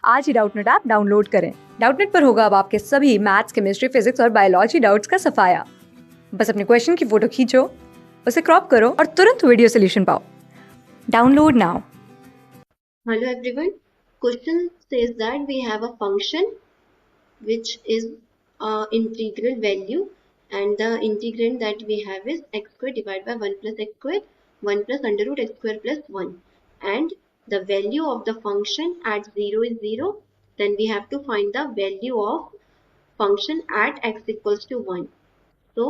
आज ही Doubtnut app download करें। Doubtnut पर होगा अब आपके सभी मैथ्स, केमिस्ट्री, फिजिक्स और बायोलॉजी डाउट्स का सफाया। बस अपने क्वेश्चन की फोटो खींचो, उसे क्रॉप करो और तुरंत वीडियो सोल्यूशन पाओ। Download now. Hello everyone. Question says that we have a function which is integral value, and the integrand that we have is x square divided by 1 plus x square, 1 plus under root x square plus 1, and the value of the function at 0 is 0. Then we have to find the value of function at x equals to 1. So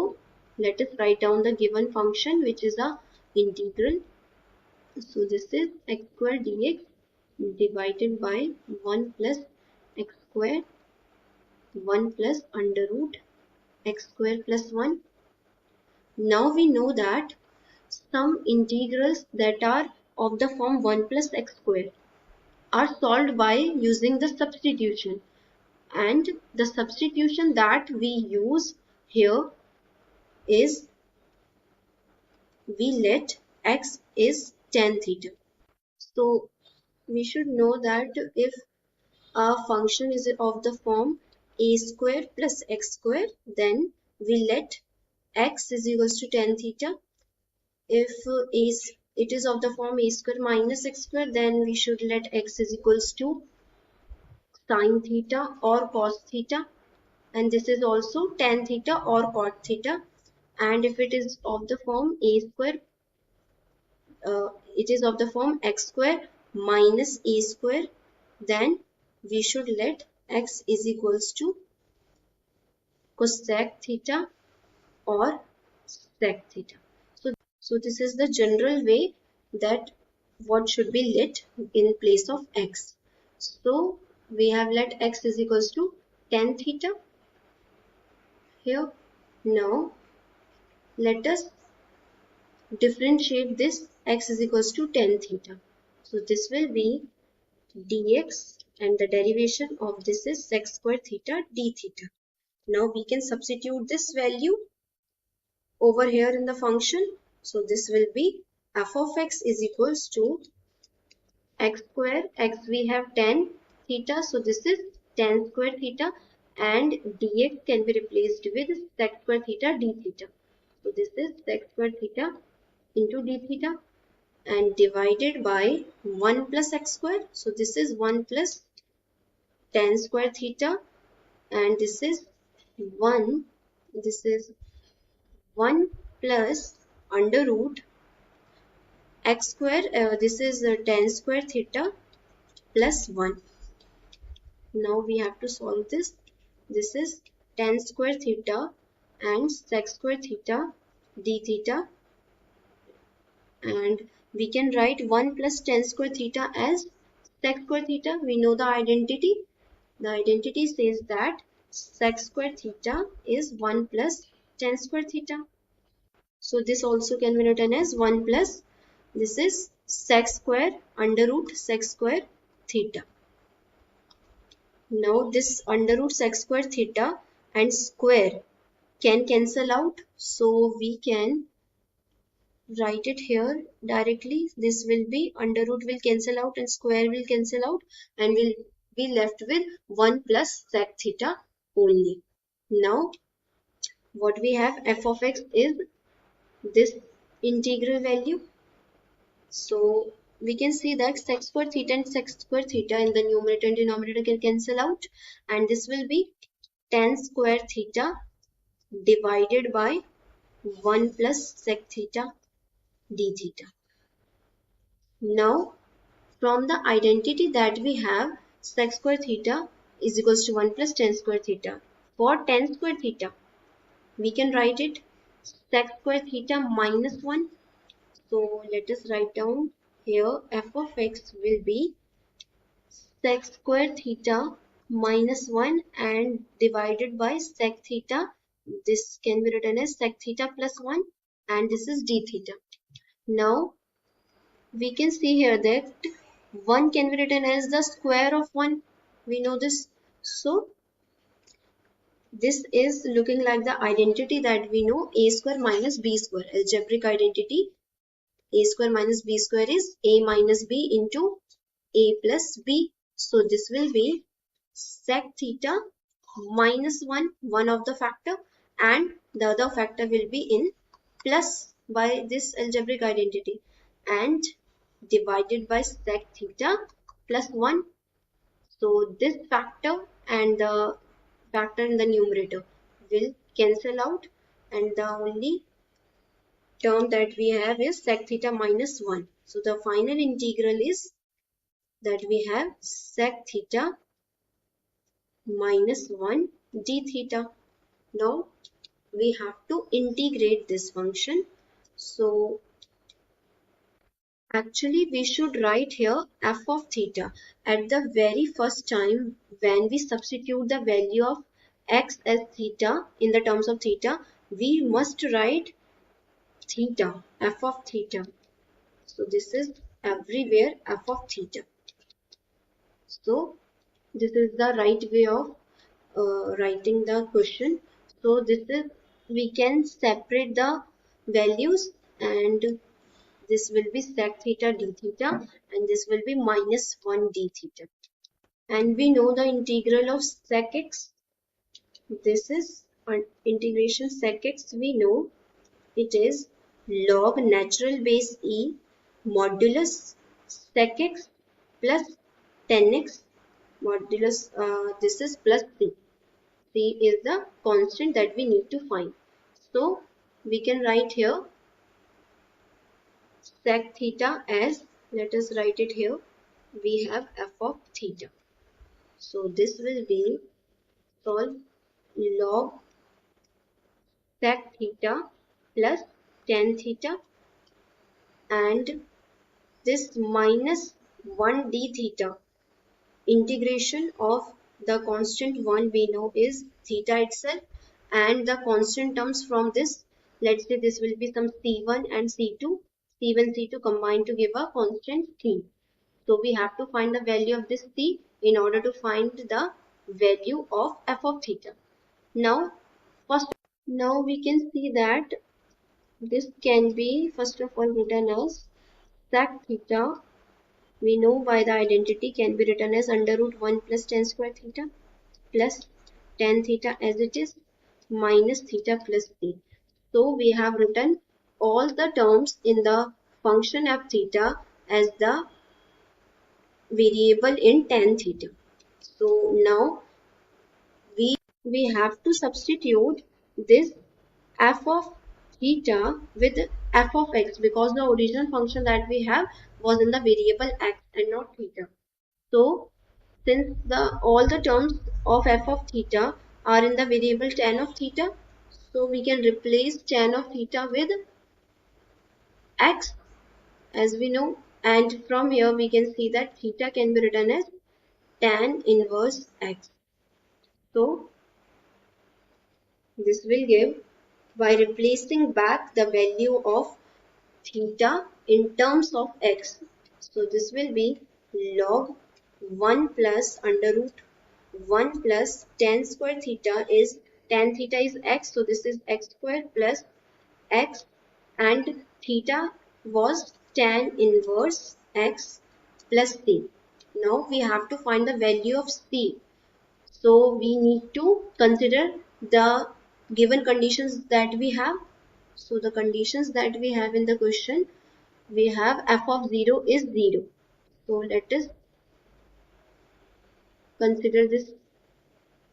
let us write down the given function, which is a integral. So this is x square dx divided by 1 plus x square, 1 plus under root x square plus 1. Now we know that some integrals that are of the form 1 plus x square are solved by using the substitution, and the substitution that we use here is we let x is tan theta. So we should know that if a function is of the form a square plus x square, then we let x is equals to tan theta. If it is of the form a square minus x square, then we should let x is equals to sin theta or cos theta, and this is also tan theta or cot theta. And if it is of the form a square, it is of the form x square minus a square, then we should let x is equals to cosec theta or sec theta. So this is the general way that what should be let in place of x. So we have let x is equals to tan theta here. Now let us differentiate this x is equals to tan theta. So this will be dx, and the derivation of this is sec square theta d theta. Now we can substitute this value over here in the function. So this will be f of x is equals to x square, x we have tan theta, so this is tan square theta, and dx can be replaced with sec square theta d theta. So this is sec square theta into d theta, and divided by 1 plus x square. So this is 1 plus tan square theta, and this is 1 plus under root x square, this is tan square theta plus 1. Now we have to solve this. This is tan square theta and sec square theta d theta, and we can write 1 plus tan square theta as sec square theta. We know the identity. The identity says that sec square theta is 1 plus tan square theta. So this also can be written as 1 plus, this is sec square under root sec square theta. Now this under root sec square theta and square can cancel out, so we can write it here directly. This will be under root will cancel out and square will cancel out, and we'll be left with 1 plus sec theta only. Now what we have, f of x is this integral value. So we can see that sec square theta and sec square theta in the numerator and denominator can cancel out, and this will be tan square theta divided by 1 plus sec theta d theta. Now from the identity that we have, sec square theta is equals to 1 plus tan square theta. For tan square theta, we can write it sec square theta minus 1. So let us write down here f of x will be sec square theta minus 1 and divided by sec theta. This can be written as sec theta plus 1, and this is d theta. Now we can see here that 1 can be written as the square of 1. We know this. So this is looking like the identity that we know, a square minus b square, algebraic identity. A square minus b square is a minus b into a plus b. So this will be sec theta minus 1, one of the factor, and the other factor will be in plus by this algebraic identity, and divided by sec theta plus 1. So this factor and the factor in the numerator will cancel out, and the only term that we have is sec theta minus 1. So the final integral is that we have sec theta minus 1 d theta. Now we have to integrate this function. So actually we should write here f of theta. At the very first time when we substitute the value of x as theta in the terms of theta, we must write theta, f of theta. So this is everywhere f of theta. So this is the right way of writing the question. So this is, we can separate the values, and this will be sec theta d theta, and this will be minus 1 d theta. And we know the integral of sec x. This is integration sec x. We know it is log natural base e modulus sec x plus 10x modulus, this is plus c. C is the constant that we need to find. So we can write here sec theta as, let us write it here, we have f of theta. So this will be solve log sec theta plus tan theta, and this minus 1 d theta, integration of the constant 1 we know is theta itself, and the constant terms from this, let's say this will be some c1 and c2, c1 c2 combined to give a constant c. So we have to find the value of this c in order to find the value of f of theta. Now we can see that this can be first of all written as sec theta. We know by the identity can be written as under root 1 plus tan square theta plus tan theta as it is minus theta plus c. So we have written all the terms in the function f theta as the variable in tan theta. So now we have to substitute this f of theta with f of x, because the original function that we have was in the variable x and not theta. So since all the terms of f of theta are in the variable tan of theta, so we can replace tan of theta with x, as we know, and from here we can see that theta can be written as tan inverse x. So this will give, by replacing back the value of theta in terms of x, so this will be log 1 plus under root 1 plus tan square theta is, tan theta is x, so this is x square plus x, and theta was tan inverse x plus c. Now we have to find the value of c. So we need to consider the given conditions that we have. So the conditions that we have in the question, we have f of 0 is 0. So let us consider this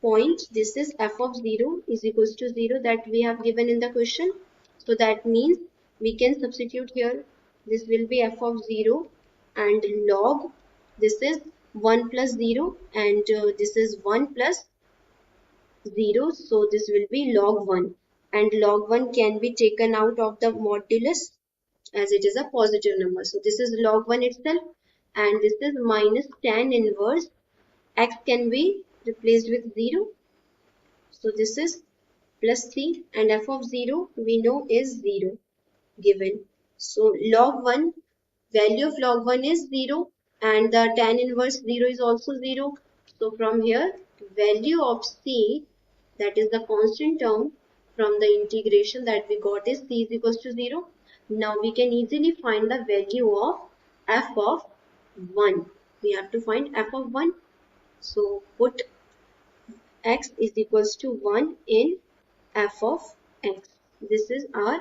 point. This is f of 0 is equals to 0 that we have given in the question. So that means we can substitute here. This will be f of 0 and log, this is 1 plus 0, and this is 1 plus 0. So this will be log 1, and log 1 can be taken out of the modulus as it is a positive number. So this is log 1 itself, and this is minus tan inverse x can be replaced with 0. So this is plus 3, and f of 0 we know is 0 given. So log 1, value of log 1 is 0, and the tan inverse 0 is also 0. So from here, value of c, that is the constant term from the integration that we got, is c is equals to 0. Now we can easily find the value of f of 1. we have to find f of 1. So put x is equals to 1 in f of x. This is our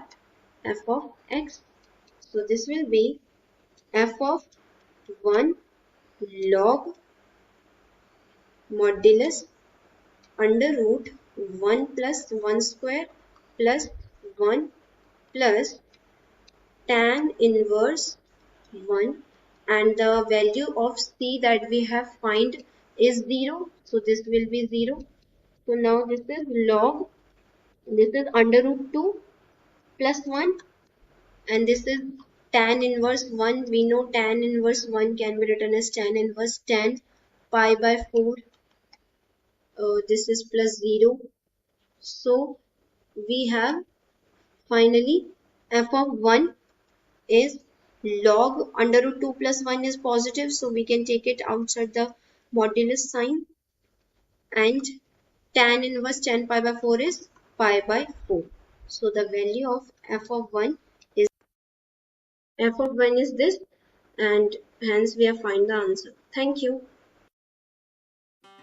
f of x. So this will be f of 1 log modulus under root 1 plus 1 square plus 1 plus tan inverse 1, and the value of c that we have find is 0. So this will be 0. So now this is log, this is under root 2 plus 1, and this is tan inverse 1. We know tan inverse 1 can be written as tan inverse tan pi by 4. This is plus 0. So we have finally f of 1 is log under root 2 plus 1 is positive, so we can take it outside the modulus sign, and tan inverse tan pi by 4 is pi by 4. So the value of f of 1 is this, and hence we have find the answer. Thank you.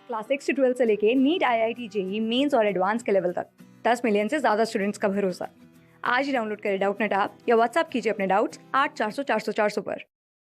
Class 6 से 12 से लेके NEET IIT JEE mains और advance के level तक 10 million से ज़्यादा students का भरोसा। आज ही डाउनलोड करें डाउटनेट ऐप या व्हाट्सएप कीजिए अपने डाउट्स 8400 400 400 पर।